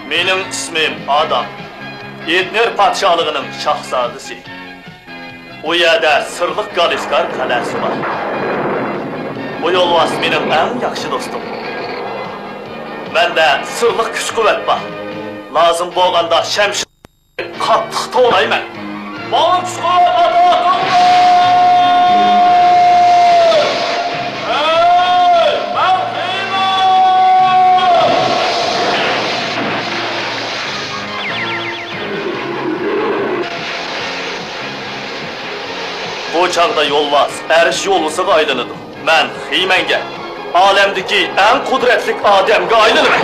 Mening ismim Adam. Etner padşalığının şahzadesi. O yerda sırlıq Galiskar qalasi var. Bu yolvas mening eng yaxshi dostum. Menda sırlıq kuch-quvvat bor. Lazım bo'lganda shamshir qattiq to'layman. Ma'lum kuch-quvvat ato qilinglar! Bu çağda yolvas, Ərish yollusuga aylanadi. Men Hiymanga, alemdeki en kudretli adamga aylanaman.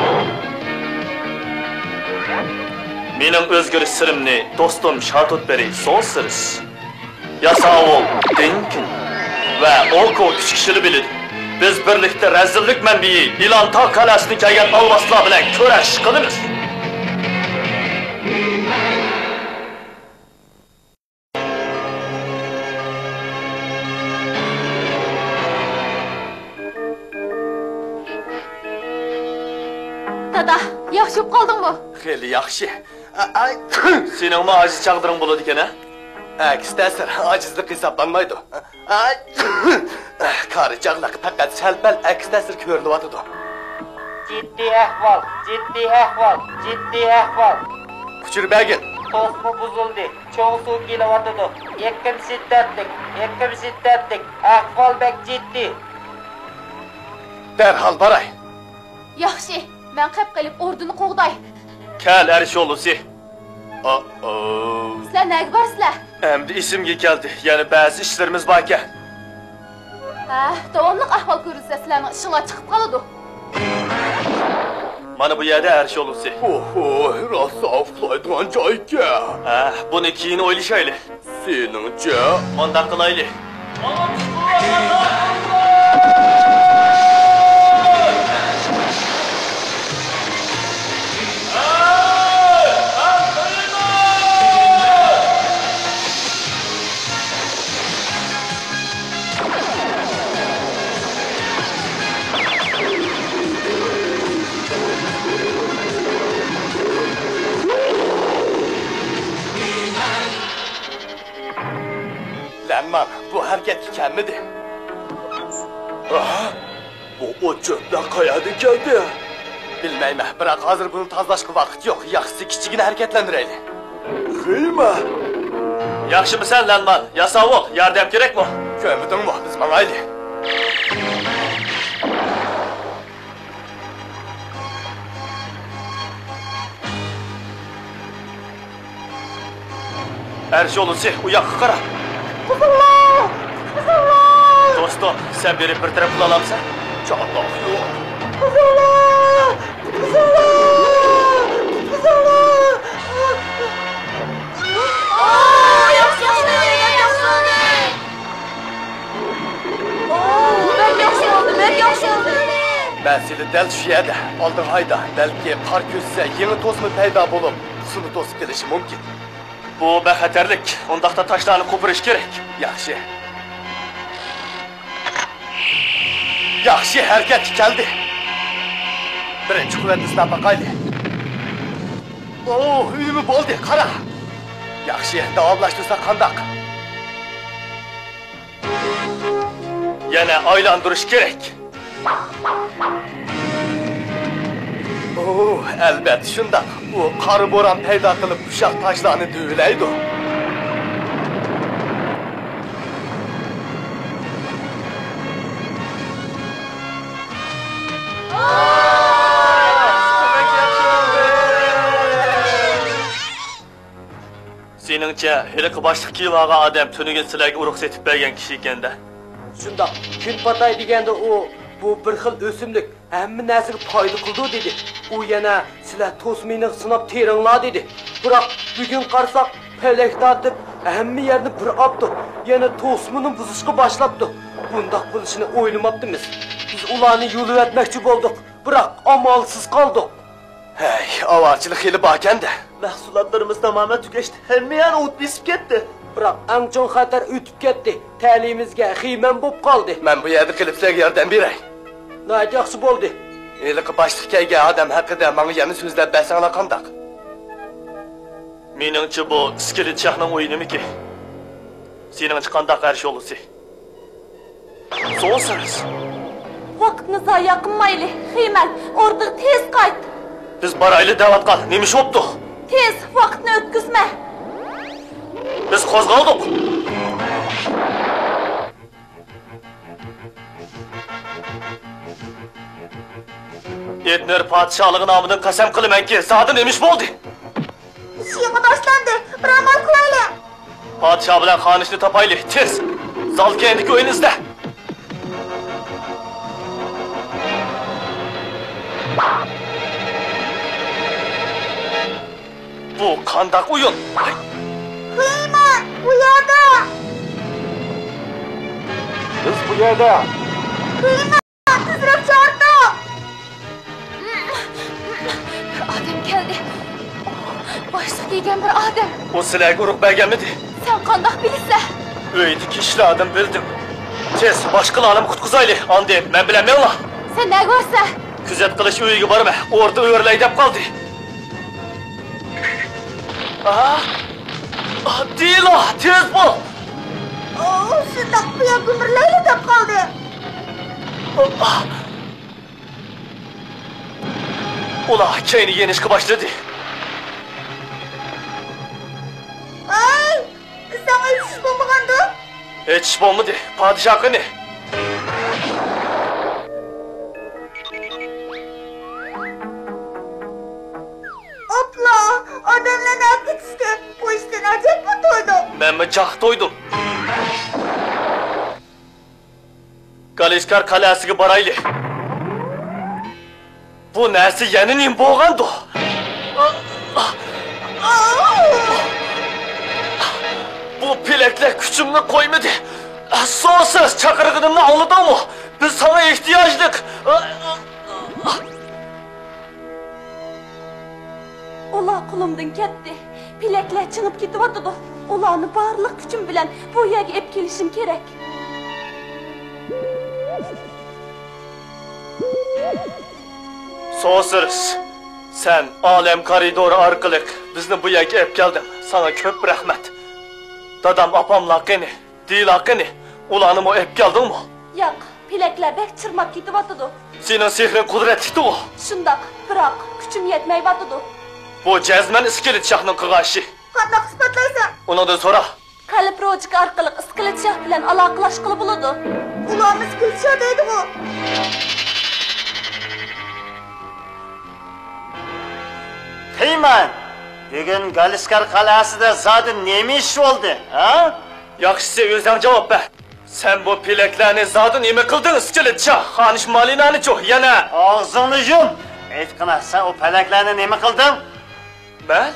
Mening o'zgarish sirimni do'stim Shartutberi so'zsiz. Yasavol, Dinkin va Orko kuch-kishili biladi. Biz birlikda razillik manbai Ilantoq qalasini kelgan olvaslar bilan kurash qilamiz. Dada, yaxshi bo'lib qoldingmi? Xeyli yaxshi. Sening mi aciz çağdırın buladı gene? Aks ta'sir ojizlik hisoblanmaydi. Qari chaqlaq faqat sal-pal aks ta'sir ko'rilyotidi. Jiddiy ahvol. Kuchirbagin. To'sma buzildi. Cho'g' suv kelyotidi. Ekkim shiddatlik. Ahvol bek jiddiy. Darhol boray. Yaxshi, men qilib qilib ordini qo'g'day. Kel Ərish yollusu. Sizlar nega borsizlar? Endi isimga keldi. Yani bazı işlerimiz var ekan. Davomliq ahvol ko'rilsa sizlarning ishinglar chiqib qoladi. Mana bu yerda Ərish yollusu. Rosa uxlaydigan joyga. Buni keyin o'ylashayli. Seningcha, Manda qilayli. Lanman, bu hareket kelmedi. Bu o'chimda qayerdan keldi? Bilmayman, biroq hozir buni tozalashga vaqt yo'q. Yaxshisi kichigina harakatlantiraylik. Xiyma. Yaxshimisan Lanman? Yasavol, yordam kerakmi? Ko'midingmi? Biz mangayli. Ərish yollusu, u yoqqa qara. Dostum, sen beni bir taraf bulamsan? Çağlaq yo'q. Ben seni del şu yerda, oldin hayda. Belki qor ko'chsa, yangi to'sma paydo bo'lib, suvni to'sib kelishi mumkin. Bu bexatarlik. Ondaqda taşlarni ko'pirish kerak. Yaxshi. Yaxshi harakat keldi. Birinchi quvvatni sinab baqayli. Uyimi bo'ldi, qara. Yaxshi, davomlashtirsa qandaq? Yana aylantirish kerak. Albatta shundoq. U qor bo'ron paydo qilib ushoq toshlarni duvlaydi. Seningcha, hiliqi boshliq kiloga odam tuniga sizlarga urug' setib bergan kishi ekanda. Shundoq, kun patay deganda bu bir xil o'simlik hamma narsaga foyda qildi dedi. U yana sizlar to'smini sinab teringlar dedi. Biroq bugun qarsak pelak tortib hamma yerni bir opdi. Yana to'smini buzishga boshlabdi. Bundoq bo'lishini o'ylamabdimiz. Biz ularni yo'lib o'tmoqchi bo'ldik, biroq amalsiz qoldik. Hey, avarchilik xili bor-kanda. Mahsulotlarimiz tamamen tugashdi. Hamma yana o't besib ketdi. Biroq eng chong xatar o'tib ketdi. Ta'limimizga xiyman bo'lib qoldi. Men bu yerda qilib sizlarga yordam beray. Nayt yaxshi bo'ldi. Eliqi başlıq kelgan adam haqida menga yana so'zlab bersanglar qandaq? Meningcha bu iskelet chaqning o'yinimiki. Seningcha qandaq qarshi yo'lisi? So'zsiz. Vaqtni zoya qilmayli. Xiymal, ordiga tez qayt. Biz barayli davatqan. Nima ish bo'pti? Tez, vaqtni o'tkazma. Biz qo'zg'aldik. Etner podshohlig'i nomidan qasam qilamanki, zodi nima ish bo'ldi? Ishga boshlandi. Bir amal qilaylik. Podshoh bilan xonishni topaylik, tez. Zalga endiki o'yin izla. Bu qandaq o'yin? Xiymal, bu yerda. Biz bu yerda. Xiymal, tezroq chordi. Odam keldi. Boshliq degan bir odam. O sizlarga urug' berganmidi? Sen qandoq bilasan? Uydagi ishladim bildim. Tez boshqalarni qutqizaylik. Andi, men bilan menla. Sen ne görsen? Kuzat qilish uyiga borma. O'rda o'rlay deb qoldi. Dilo, tez bo'l. Şundak bu ya gümürleyle de kaldı. Ula, keyni yenişki başladı. Ay, sana hiç iş bulmagandı. Hiç iş bulmadı. Padişahı ne? Opla, adamla ne gitsin? Bu işten acayip mi doydum? Ben mi cah doydum? Kaleskar kalasiga barayli. Bu narsa yanining bo'lgandi. Bu pelaklar kuchimni qo'ymadi. Asossiz chaqirig'imni angladingmi? Biz sana ehtiyojlik. Ola qo'limdan ketdi. Pelaklar chingib ketyapti. Ularni barliq kuchim bilan bu yerga olib kelishim kerak. So'zsiz. Sen alem koridori orqali bizni bu yerga olib kelding. Sana ko'p rahmat. Dadam opamlar qani, Dila qani, ularni mo olib keldingmi? Yo'q, pelaklar bek chirmab ketyapti. Sening sehrin qudratli-ku. Shundoq, biroq kuchim yetmayapti. Bu jazman iskelet shahning qilg'ashi. Qanday isbotlaysan? Undan so'ra. Kalibrochik orqali iskelet shah bilan aloqalashib bo'ladi. Ularni iskelet shah deydi-ku. Qiyman, bugun Galiskar qalasida zodi nima ish bo'ldi, ha? Yaxshisi o'zing javob ber. Sen bu pelaklarni zodi nima qilding, iskelet shah? Xonish Malinani-chu, yana. Og'zingni yum. Aytqina, sen o pelaklarni nima qilding? Ben?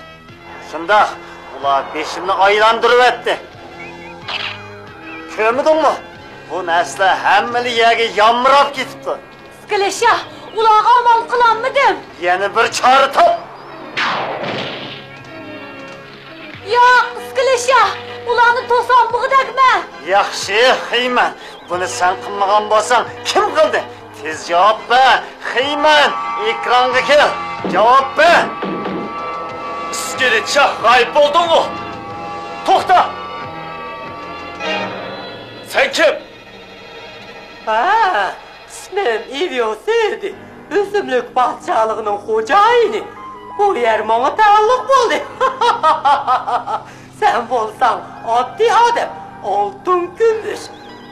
Shundoq, ular beshimni aylantirib etdi. Ko'rmadingmi? Bu narsa hammali yerga yomrab ketibdi. Iskelet shah, ularga amal qilanmidim. Yana bir chora top. Yo'q, iskelet shah, ularni to'sam bug'dagma. Yaxshi, Xiyman. Buni sen qilmagan bo'lsang, kim qildi? Tez javob ber. Xiyman, ekranga kel. Javob ber. İskelet şah g'oyib bo'ldingmi? To'xta! Sen kim? Ha, ismim İlyos'ydi. O'simlik bahçalığının xo'jayini. Bu yer bana taalluq bo'ldi. Sen bo'lsang oddiy odam, oltin kumush,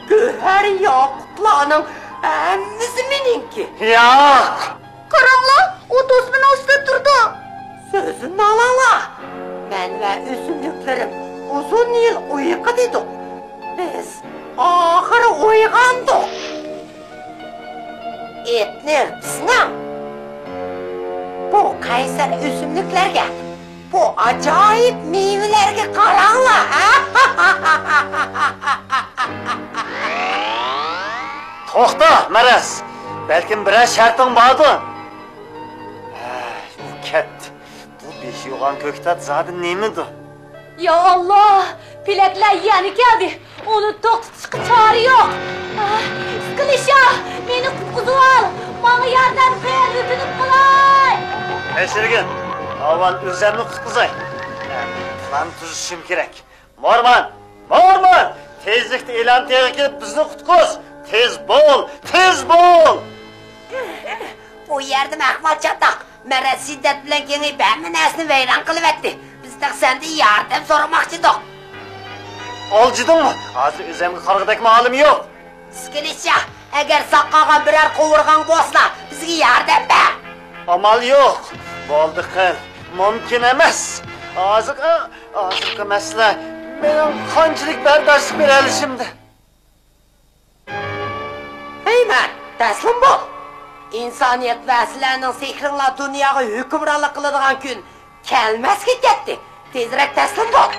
go'har yoqutlarning hammasi meniki. Yo'q. Qaranglar, o to'smini ustida turdi. Sözünü alala. Ben ve üzümlüklerim uzun yıl uyku dedik. Biz ahır uygandık. Etler bizden. Bu Kaysar üzümlüklerge, bu acayip meyvelerge karanla. To'xta, Maraz. Belkim birer şartın vardı. Bu ketdi. Beş yoğan köktat zaten neymidi? Ya Allah! Pelaklar yani geldi. Onu to'xtatishga chora yo'q. Iskelet shah, meni qutqizib ol. Menga yordam ber. Teşirgin, aval özemni qutqizay. Plan tuzishim kerak. Morman, Morman! Tezlikda e'lon teriga kelib bizni qutqiz. Tez bo'l, tez bo'l! Bu yerda ahvol chatoq. Mara shiddat bilan kengayib hamma narsani vayron qilib etdi. Biz sendan yordam so'ramoqchi edik. Oljidingmi? Hozir o'zimga qarg'idakmi holim yo'q. Skilicha, agar soqqagan biror qovurgan bo'lsa, bizga yordam ber. Amal yo'q. Bo'ldi qil. Mumkin emas. Hozirgi masala mening qanchalik bardoshlik bera olishimda. Heyman, taslim bo'l. İnsaniyet ve sizlerinin sehrinle dünyaya hükümranlık kıladigan kun kelmasga ketdi. Tezroq taslim bo'l.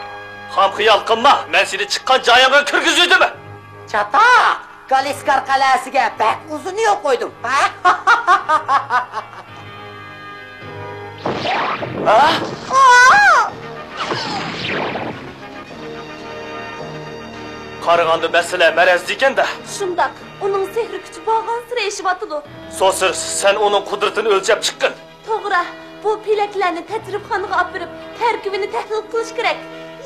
Ham xiyol qilma, men seni chiqqan joyingga kirgizuvdimi? Chatoq, Galiskar qalasiga bak uzun yo'l qo'ydim. Qaraganda masala marazli ekan-da. Shundoq, uning sehri kuchi bo'lgan sira eshiyotidu. So'siz, sen uning qudratini o'lchab chiqqin. To'g'ri, bu pelaklarni tajribxonaga olib borib, tarkibini tahlil qilish kerak.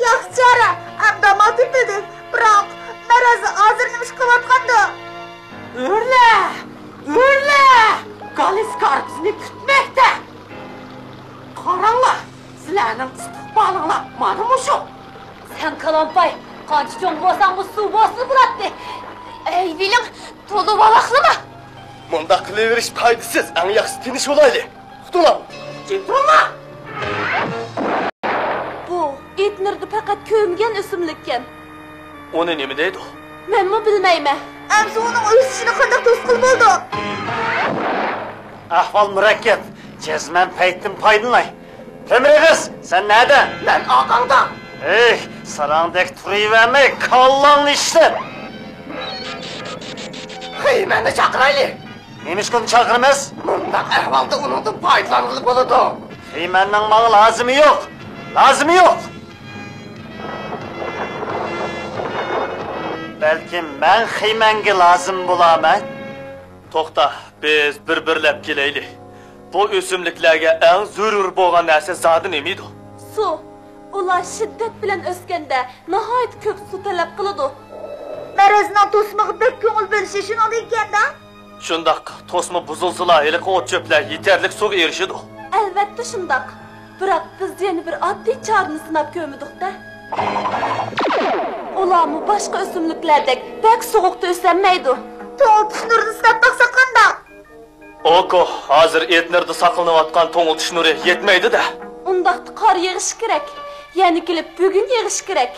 Yaxshi chora, abdamat dedi. Biroq, marazi hozir nima qilayotganda? O'rla! Galiskar bizni kutmoqda. Qaranglar, sizlarning istiqbolinglar mana mushu. Sen kalampay, qancha cho'ng bo'lsang bu suv bosib bo'ladi. Ey bilim, to'la baloqlama. Bunda qilaverish foydasiz, eng yaxshi tinish bo'layli. Tutulam. Jibrullah! Bu etnirdi faqat ko'mgan o'simlikkan. Uni nima deydi? Menmi bilmayman. Ammo uning o'sishini qanday to'sqil bo'ldi? Ahvol murakkab. Jazman paytdan foydalanay. Temirigiz, sen nerede? Ben og'angda. Ey, sarangdek turayvermay, kallangni ishlab. Xiymani chaqiraylik. Nemishkuni chaqiramiz? Bundaq ahvolda uningdan foydalanib bo'ladi. Xiymanning menga lozimi yo'q. Lozimi yo'q. Balkim men Xiymanga lozim bo'laman. To'xta, biz bir-birlab kelaylik. Bu o'simliklarga eng zarur bo'lgan narsa zodi nemidi? Suv. Ular shiddat bilan o'sganda nihoyat ko'p suv talab qiladi. Marazning to'smog'ida ko'ngil bo'lishi shunday ekanda? Shundoq, to'sma buzilsa, heliqi o't cho'plar yetarli suvga erishadi. Albatta shundoq. Biroq biz yana bir oddiy chorani sinab ko'rmadik-da. Ularmi boshqa o'simliklardek bak sovuqda o'smaydi. To'ng'iltish nurini sinab baqsa qanda? Oko, hozir etnirda saqlanayotgan to'ng'iltish nuri yetmaydi-da. Undaqda qor yig'ish kerak. Yani kelib bugun yig'ish kerak.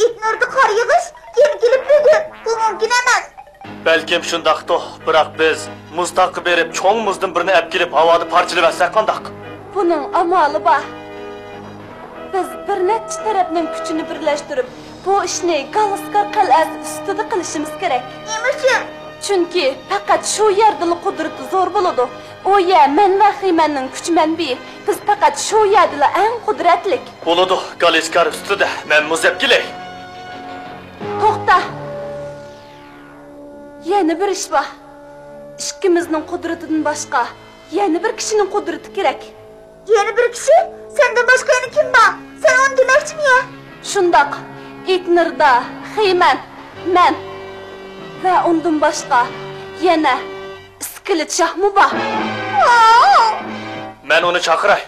Etnirda qor yig'ish, yana kelib bugun. Bu mumkin emas. Balkim shundoqdir, biroq biz muzdaqqa berib, cho'ng muzdan birini olib kelib havoda parchalasak qandoq? Buning amali bor. Biz bir necha tarafning kuchini birlashtirib, bu ishni Galiskar qal'asi ustida qilishimiz kerak. Nima uchun? Chunki faqat shu yerda qudrati zo'r bo'ladi. O yer men va Xiymanning kuch manbai. Biz faqat shu yerda eng qudratlik. Bo'ladi, Galiskar ustida men muzab kelay. To'xta. Yana bir ish bor. Ikkimizning qudratidan boshqa yana bir kishining qudrati kerak. Yana bir kishi? Sendan boshqa yana kim bor? Sen onu demoqchimi? Shundoq. Etnirda Xiyman, men va undan boshqa yana Iskilit Shahmu bor. Men uni chaqiray.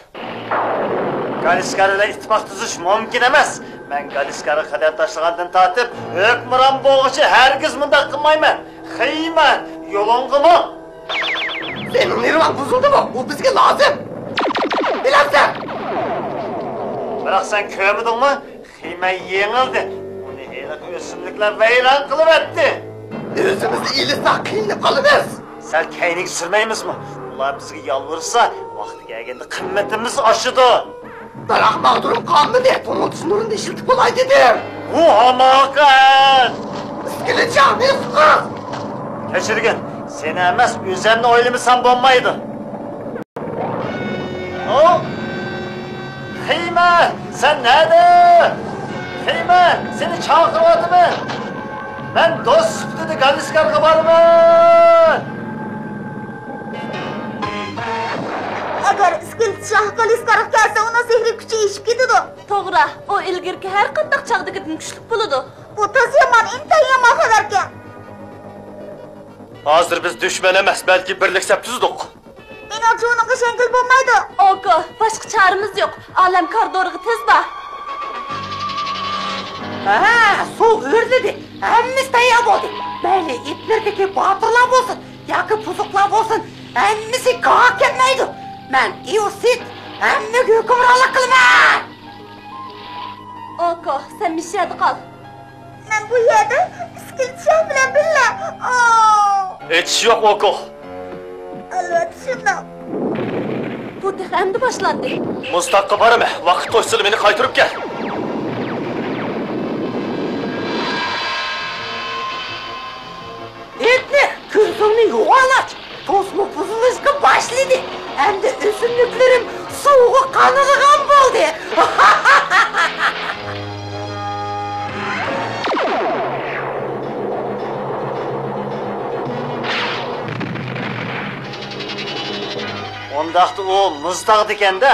Galiskar bilan ittifoq tuzish mumkin emas. Men Galiskarni qadam tashlagandan tortib, hukmron bo'lg'icha hargiz bunday qilmayman. Xiyman, yo'lingqimi? Senin nirvan buzuldimi? Bu bizga lozim. Bilasan? Biroq sen ko'midingmi? Xiyman yengildi. Uni heliq o'simliklar vayron qilib etdi. O'zimizni ilisaq qiynab qolamiz. Sal kaynik sürmeymizmi? Ular bizga yalvarsa, vaqti kelganda qimmatimiz oshidi. Biroq mağdurum qonmidi. To'ng'iltish nurini ishiltib bo'lay dedim. Bu hamoqat! Iskilichan, nefqat! Kechirgin, seni emas, o'zimni o'ylamasam bo'lmaydi. Xiyman, sen nerede? Xiyman, seni chaqiryapman. Ben do'st sifatida Galiskarga boraman. Agar İskilçah Galiskaraga kelsa onun sehri kuchi eshib ketadi. To'g'ri, o ilgirki har qanday chaqdagidan kuchli bo'ladi. Bu tas yomon, intayin yomon xabarkan. Hozir biz dushman emas, balki birliksab tuzdik. Menimcha uningga shangil bo'lmaydi. Oko, boshqa choramiz yo'q. Olam koridoriga tez bor. Ha, sol ördedi. Hemmimiz tayyor bo'ldik. Mayli, itlardagi botirlar bo'lsin, yoki buzuqlar bo'lsin, hammasi qo'rqib ketmaydi. Men Iusit hammaga hukmronlik qilaman. Oko, sen mishada qol. Men bu yerda Iskilchah bilan birga. Hech yo'q, Oko. Albatta shundoq. Bu endi boshlandi. Mustaqqa borma, vaqt to'ysa meni qaytarib kel. Etni, ko'zimni yo'g'alaç. To'sma buzilishga boshladi. Endi o'simliklarim suvga qanilgan bo'ldi. Ondaqda o muzdaq dekanda,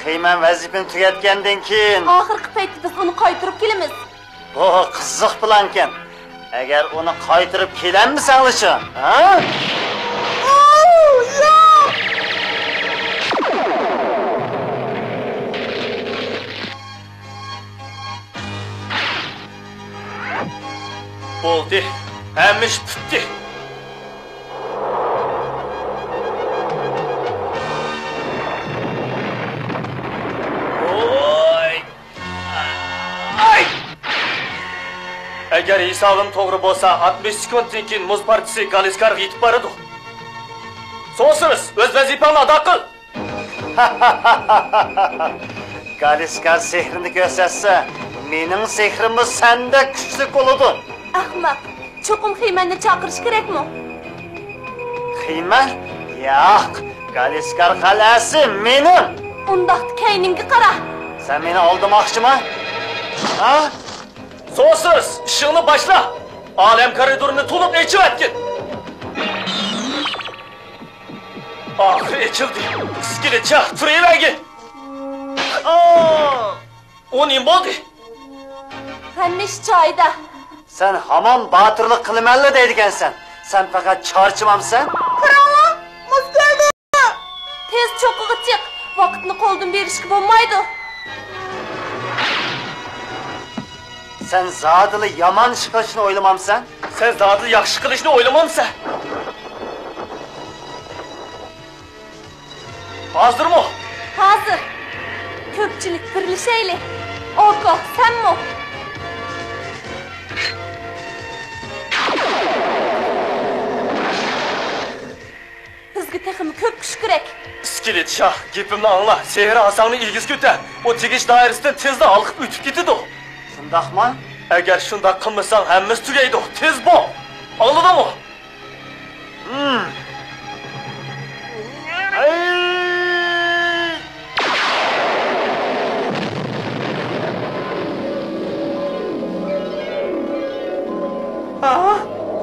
xiyman vazifani tugatgandan keyin Oxirgi paytda biz uni qaytarib kelamiz. bu qiziq plankan. Agar uni qaytarib kelamsan uchun, ha? Bo'ldi. Hamma ish bitdi. Agar hisobim to'g'ri bo'lsa, 60 sekunddan keyin muz partiyasi Galiskarga yetib boradi. So'siz, o'z vazifangni ado qil. Galiskar sehrini ko'rsatsa, mening sehrim senda kuchli bo'ladi. Ahmoq, cho'qim xiymanni chaqirish kerakmi? Xiyman? Yo'q, Galiskar qal'asi mening. Undaqda kayningga qara. Sen meni oldirmoqchiman? Ha? So'siz, ishingni boshla. Olam koridorini to'liq echib atgin. Oxiri echildi. Iskilchah, turavergin. O nima bo'ldi? Hamma ish joyida. Sen hamon botirlik qilamanli deydigansan. Sen faqat chorchimamsan? Qaranglar, muz keldi. Tez cho'qiga chiq. Vaqtni qo'ldan berishga bo'lmaydi. Sen zodili yomon ish qilishni o'ylamamsan? Sen zodili yaxshi qilishni o'ylamamsan? Hozirmi? Hozir. Ko'pchilik birlashayli. Oko, senmi? Bizga texmi ko'p kuch kerak. Iskilchah, gapimni angla. Sehr asangni ilgisi ko'tar. O tegish doirasidan tezda olqib o'tib ketadi. Shundaqmi? Agar shunday qilmasang, hammasi tugaydi. Tez bo'l. Angladingmi?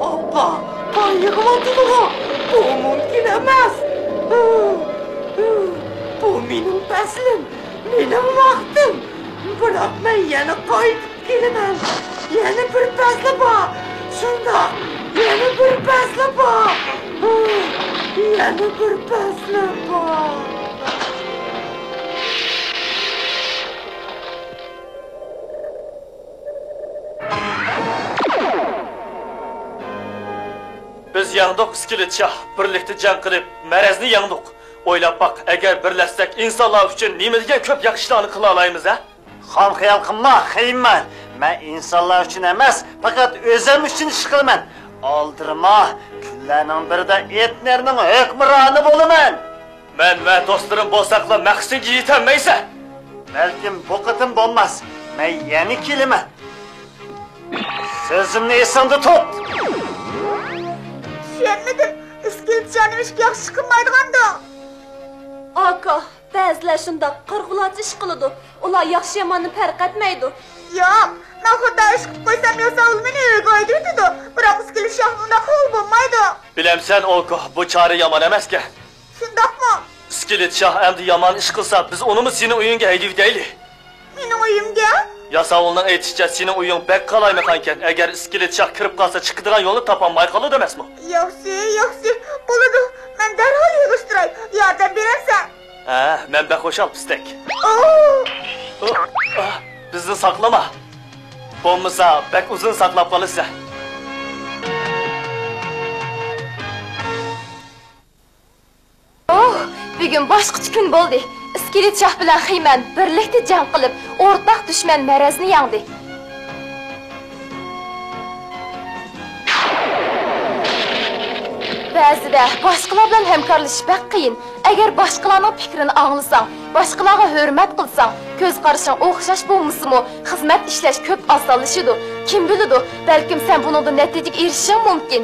Abba, ben yıkamadım. Bu mümkün emas. Bu benim peslim, benim vaktim. Bırak ben yana kayıp gelemem. Yana bir pesli var. Şunda, yana bir pesli var. Yana bir pesli var. Biz yandık Iskilchah, birlikte jang qilib, marazni yandık. O'ylab baq, agar birlashsak insonlar uchun nima degan ko'p yaxshi ishlarni qila olamiz, ha? Xom xiyol qilma, xiyman. Men insonlar uchun emas, faqat o'zim uchun ish qilaman. Oldirma, kunlarning birida etnerning hukmroni bo'laman. Men va do'stlarim bo'lsaqlar maqsadga yetolmaysan. Balkim bu qitim bo'lmas. Men yana kelaman. Sözümni esingda tut. Tushunmadim. Iskilchani ishga yaxshi qilmaydiganda. Aka, ba'zilar shunda qirg'ulatchi ish qiladi. Ular yaxshi yomonni farq etmaydi. Yo'q, men xudo ish qilib qo'ysam yo'sal meni o'rgaydi dedi. Biroq Iskilchani unda qo'l bo'lmaydi. Bilamsan, Oko, bu chora yomon emas-ku. Shundaqmi? İskelet Şah endi yaman iş qilsa, biz onu mu senin uyunga haydayıp deyli? Mening uyimga? Yasavolning aytishicha, sening uying bek qalaymagankan. Agar İskelet Şah kirib qolsa, chiqadigan yo'lni topolmay qoladi emasmi? Yaxshi, bo'ladi. Men darhol yig'ishtiray. Yordam berarsan. Ha, men bek xo'shal pistek. Bizni saqlama. Bo'lmasa, bek uzun saqlab qolasan. Bugun boshqacha kun bo'ldi. İskelet Şah bilan Xiyman birlikda jang qilib, o'rtaq dushman Marazni yengdi. Ba'zida boshqalar bilan hamkorlashish bak qiyin. Agar boshqalarning fikrini anglasang, boshqalarga hurmat qilsang, ko'z qarashing o'xshash bo'lmasa-mu, xizmat ishlash ko'p osonlashadi. Kim biladi, balkim sen buningda natijaga erishishing mumkin.